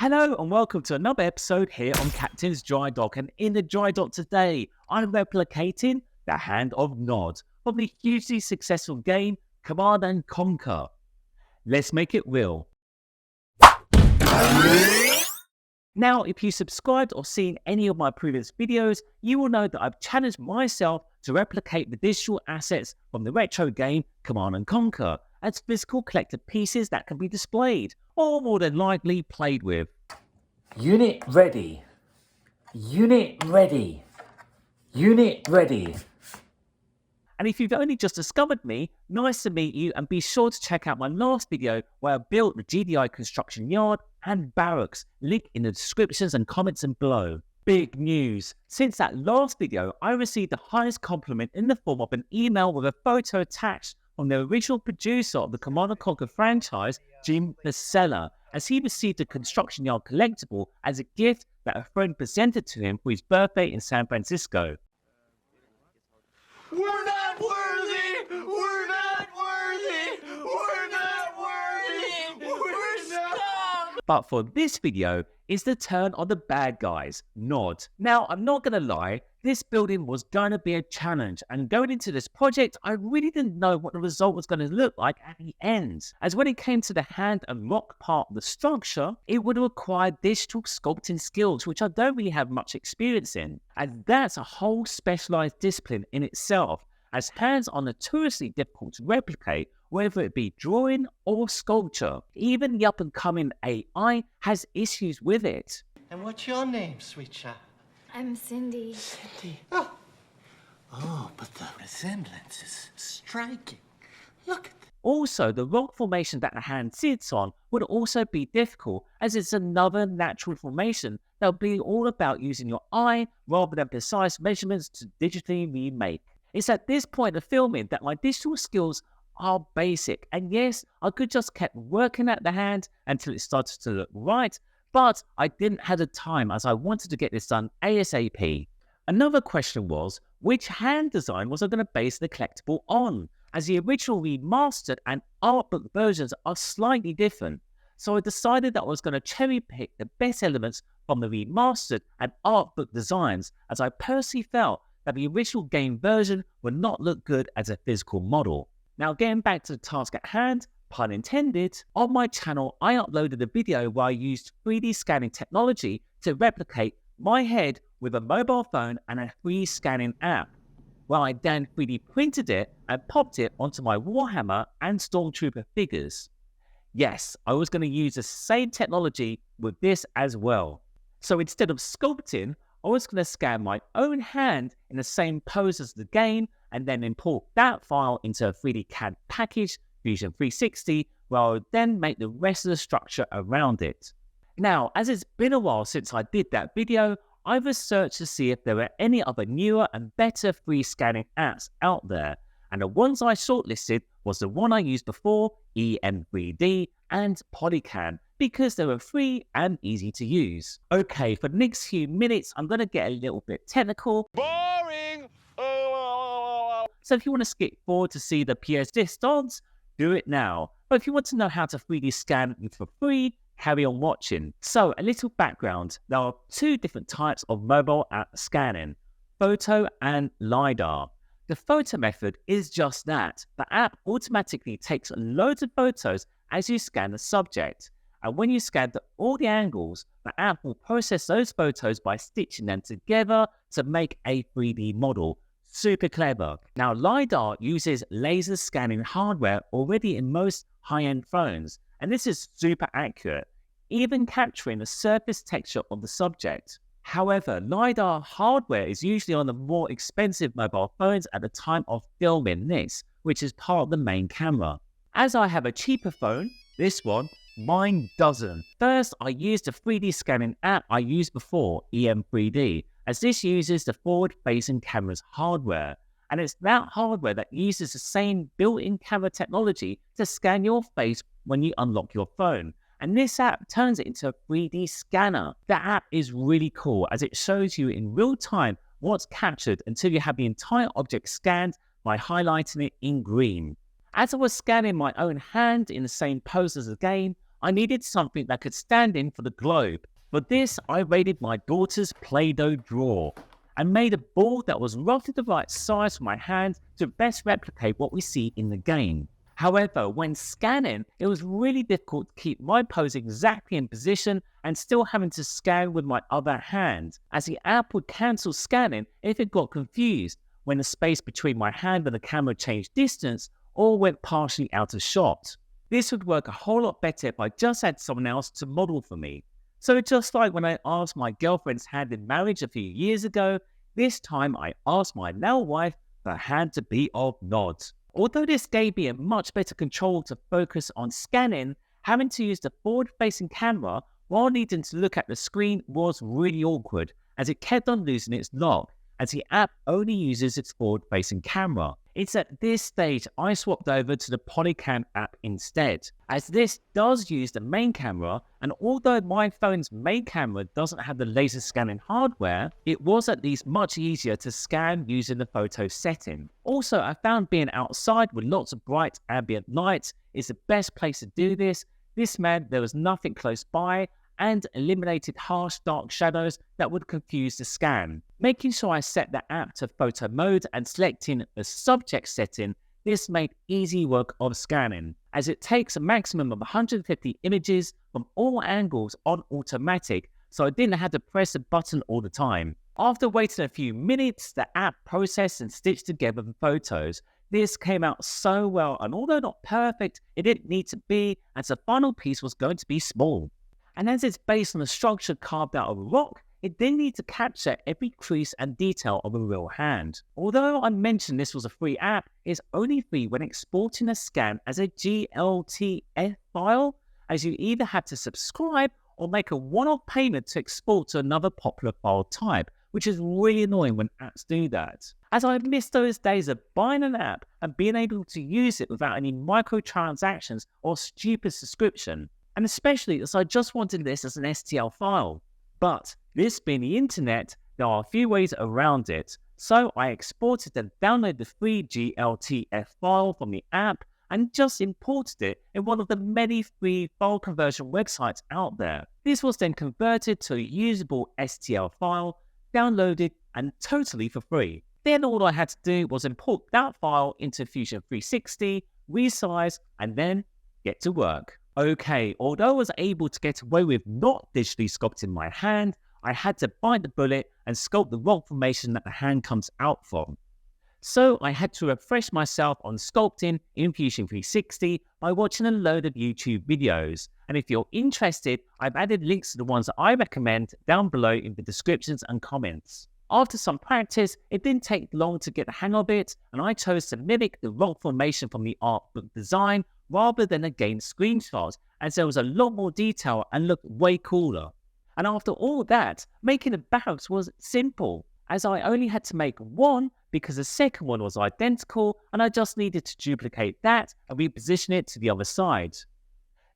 Hello and welcome to another episode here on Captain's Dry Dock, and in the dry dock today I'm replicating the hand of Nod from the hugely successful game Command and Conquer. Let's make it real. Now, if you subscribed or seen any of my previous videos, you will know that I've challenged myself to replicate the digital assets from the retro game Command and Conquer as physical collected pieces that can be displayed, or more than likely played with. Unit ready. Unit ready. Unit ready. And if you've only just discovered me, nice to meet you, and be sure to check out my last video where I built the GDI construction yard and barracks, link in the descriptions and comments and below. Big news! Since that last video, I received the highest compliment in the form of an email with a photo attached from the original producer of the Command & Conquer franchise, Jim Vasella, as he received a construction yard collectible as a gift that a friend presented to him for his birthday in San Francisco. We're not worthy! We're not worthy! We're not worthy! We're scum! But for this video, it's the turn of the bad guys, Nod. Now, I'm not going to lie, this building was going to be a challenge, and going into this project, I really didn't know what the result was going to look like at the end. As when it came to the hand and rock part of the structure, it would require digital sculpting skills, which I don't really have much experience in. And that's a whole specialized discipline in itself, as hands are notoriously difficult to replicate, whether it be drawing or sculpture. Even the up-and-coming AI has issues with it. And what's your name, sweet child? I'm Cindy. Cindy. Oh, but the resemblance is striking. Look at that. Also, the rock formation that the hand sits on would also be difficult, as it's another natural formation that will be all about using your eye rather than precise measurements to digitally remake. It's at this point of filming that my digital skills are basic, and yes, I could just kept working at the hand until it started to look right, but I didn't have the time as I wanted to get this done ASAP. Another question was, which hand design was I going to base the collectible on, as the original remastered and art book versions are slightly different. So I decided that I was going to cherry pick the best elements from the remastered and art book designs, as I personally felt that the original game version would not look good as a physical model. Now, getting back to the task at hand, pun intended, on my channel I uploaded a video where I used 3D scanning technology to replicate my head with a mobile phone and a 3D scanning app, where I then 3D printed it and popped it onto my Warhammer and Stormtrooper figures. Yes, I was going to use the same technology with this as well. So instead of sculpting, I was going to scan my own hand in the same pose as the game and then import that file into a 3D CAD package, Fusion 360, where I would then make the rest of the structure around it. Now, as it's been a while since I did that video, I've researched to see if there were any other newer and better 3D scanning apps out there, and the ones I shortlisted was the one I used before, EM3D and Polycan, because they were free and easy to use. Okay, for the next few minutes, I'm going to get a little bit technical. Boring! So if you want to skip forward to see the PS distance, do it now. But if you want to know how to 3D scan for free, carry on watching. So a little background. There are two different types of mobile app scanning, photo and LiDAR. The photo method is just that. The app automatically takes loads of photos as you scan the subject. And when you scan all the angles, the app will process those photos by stitching them together to make a 3D model. Super clever. Now, LiDAR uses laser scanning hardware already in most high-end phones, and this is super accurate, even capturing the surface texture of the subject. However, LiDAR hardware is usually on the more expensive mobile phones at the time of filming this, which is part of the main camera. As I have a cheaper phone, this one, mine doesn't. First, I used the 3D scanning app I used before, EM3D, as this uses the forward-facing camera's hardware, and it's that hardware that uses the same built-in camera technology to scan your face when you unlock your phone. And this app turns it into a 3D scanner. The app is really cool as it shows you in real time what's captured until you have the entire object scanned by highlighting it in green. As I was scanning my own hand in the same pose as the game, I needed something that could stand in for the globe. For this, I raided my daughter's Play-Doh drawer and made a ball that was roughly the right size for my hand to best replicate what we see in the game. However, when scanning, it was really difficult to keep my pose exactly in position and still having to scan with my other hand, as the app would cancel scanning if it got confused when the space between my hand and the camera changed distance or went partially out of shot. This would work a whole lot better if I just had someone else to model for me. So just like when I asked my girlfriend's hand in marriage a few years ago, this time I asked my now wife for her hand to be of Nod. Although this gave me a much better control to focus on scanning, having to use the forward-facing camera while needing to look at the screen was really awkward, as it kept on losing its lock, as the app only uses its forward-facing camera. It's at this stage I swapped over to the Polycam app instead, as this does use the main camera, and although my phone's main camera doesn't have the laser scanning hardware, it was at least much easier to scan using the photo setting. Also, I found being outside with lots of bright ambient lights is the best place to do this. This meant there was nothing close by and eliminated harsh dark shadows that would confuse the scan. Making sure I set the app to photo mode and selecting the subject setting, this made easy work of scanning, as it takes a maximum of 150 images from all angles on automatic, so I didn't have to press a button all the time. After waiting a few minutes, the app processed and stitched together the photos. This came out so well, and although not perfect, it didn't need to be, as the final piece was going to be small. And as it's based on a structure carved out of a rock, it didn't need to capture every crease and detail of a real hand. Although I mentioned this was a free app, it's only free when exporting a scan as a GLTF file, as you either have to subscribe or make a one-off payment to export to another popular file type, which is really annoying when apps do that. As I miss those days of buying an app and being able to use it without any microtransactions or stupid subscription. And especially as I just wanted this as an STL file. But this being the internet, there are a few ways around it. So I exported and downloaded the free GLTF file from the app and just imported it in one of the many free file conversion websites out there. This was then converted to a usable STL file, downloaded and totally for free. Then all I had to do was import that file into Fusion 360, resize, and then get to work. Okay, although I was able to get away with not digitally sculpting my hand, I had to bite the bullet and sculpt the rock formation that the hand comes out from. So I had to refresh myself on sculpting in Fusion 360 by watching a load of YouTube videos. And if you're interested, I've added links to the ones that I recommend down below in the descriptions and comments. After some practice, it didn't take long to get the hang of it, and I chose to mimic the rock formation from the art book design rather than again screenshots, as there was a lot more detail and looked way cooler. And after all that, making the barracks was simple, as I only had to make one because the second one was identical and I just needed to duplicate that and reposition it to the other side.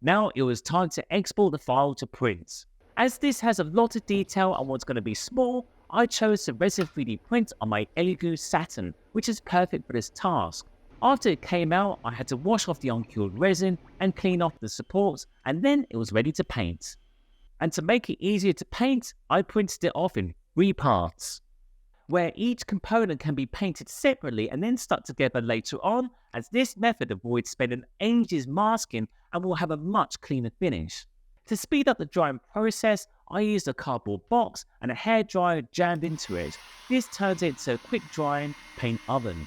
Now it was time to export the file to print. As this has a lot of detail and was going to be small, I chose to resin 3D print on my Elegoo Saturn, which is perfect for this task. After it came out, I had to wash off the uncured resin and clean off the supports, and then it was ready to paint. And to make it easier to paint, I printed it off in 3 parts, where each component can be painted separately and then stuck together later on, as this method avoids spending ages masking and will have a much cleaner finish. To speed up the drying process, I used a cardboard box and a hairdryer jammed into it. This turns it into a quick drying paint oven.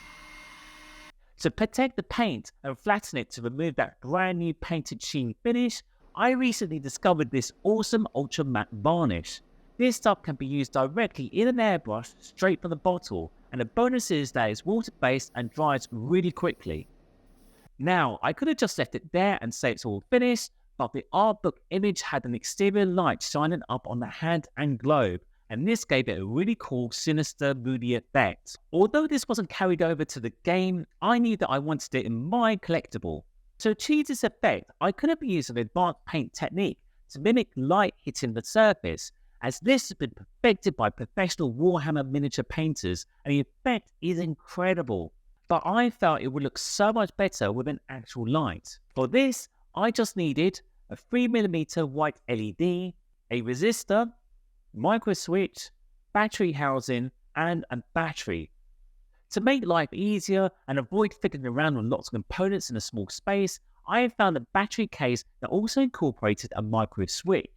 To protect the paint and flatten it to remove that brand new painted sheen finish, I recently discovered this awesome ultra matte varnish. This stuff can be used directly in an airbrush straight from the bottle, and the bonus is that it's water based and dries really quickly. Now, I could have just left it there and say it's all finished, but the art book image had an exterior light shining up on the hand and globe, and this gave it a really cool, sinister, moody effect. Although this wasn't carried over to the game, I knew that I wanted it in my collectible. To achieve this effect, I could have used an advanced paint technique to mimic light hitting the surface, as this has been perfected by professional Warhammer miniature painters, and the effect is incredible. But I felt it would look so much better with an actual light. For this, I just needed a 3mm white LED, a resistor, micro switch, battery housing, and a battery. To make life easier and avoid fiddling around with lots of components in a small space, I have found a battery case that also incorporated a micro switch.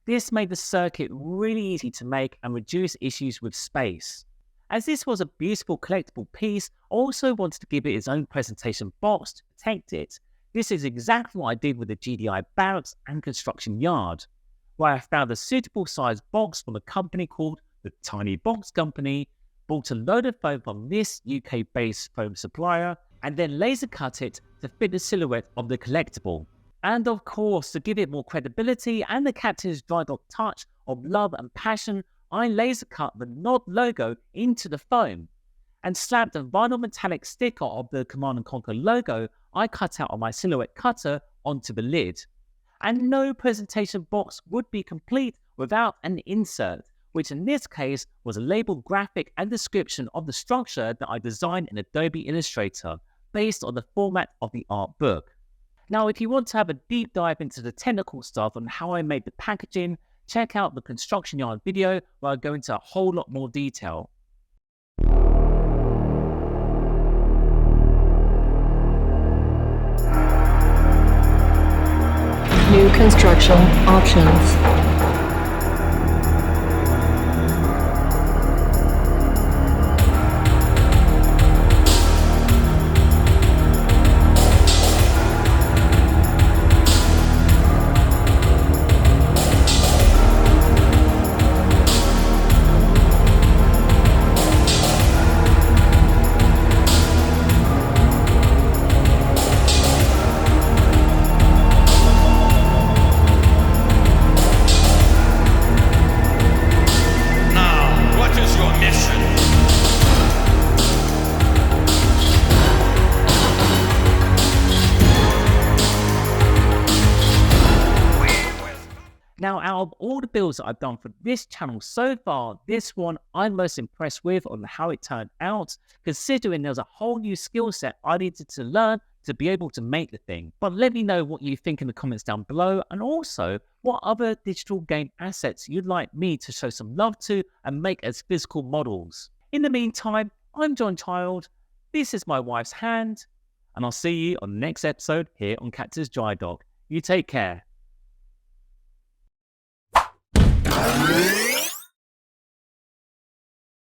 This made the circuit really easy to make and reduce issues with space. As this was a beautiful collectible piece, I also wanted to give it its own presentation box to protect it. This is exactly what I did with the GDI barracks and construction yard, where I found a suitable sized box from a company called the Tiny Box Company, bought a load of foam from this UK-based foam supplier, and then laser cut it to fit the silhouette of the collectible. And of course, to give it more credibility and the Captain's Dry Dock touch of love and passion, I laser cut the Nod logo into the foam and slapped a vinyl metallic sticker of the Command & Conquer logo I cut out on my silhouette cutter onto the lid. And no presentation box would be complete without an insert, which in this case was a labeled graphic and description of the structure that I designed in Adobe Illustrator based on the format of the art book. Now, if you want to have a deep dive into the technical stuff on how I made the packaging, check out the construction yard video where I go into a whole lot more detail. New construction options. Now, out of all the builds that I've done for this channel so far, this one I'm most impressed with on how it turned out, considering there's a whole new skill set I needed to learn to be able to make the thing. But let me know what you think in the comments down below, and also what other digital game assets you'd like me to show some love to and make as physical models. In the meantime, I'm John Child, this is my wife's hand, and I'll see you on the next episode here on Captain's Dry Dock. You take care.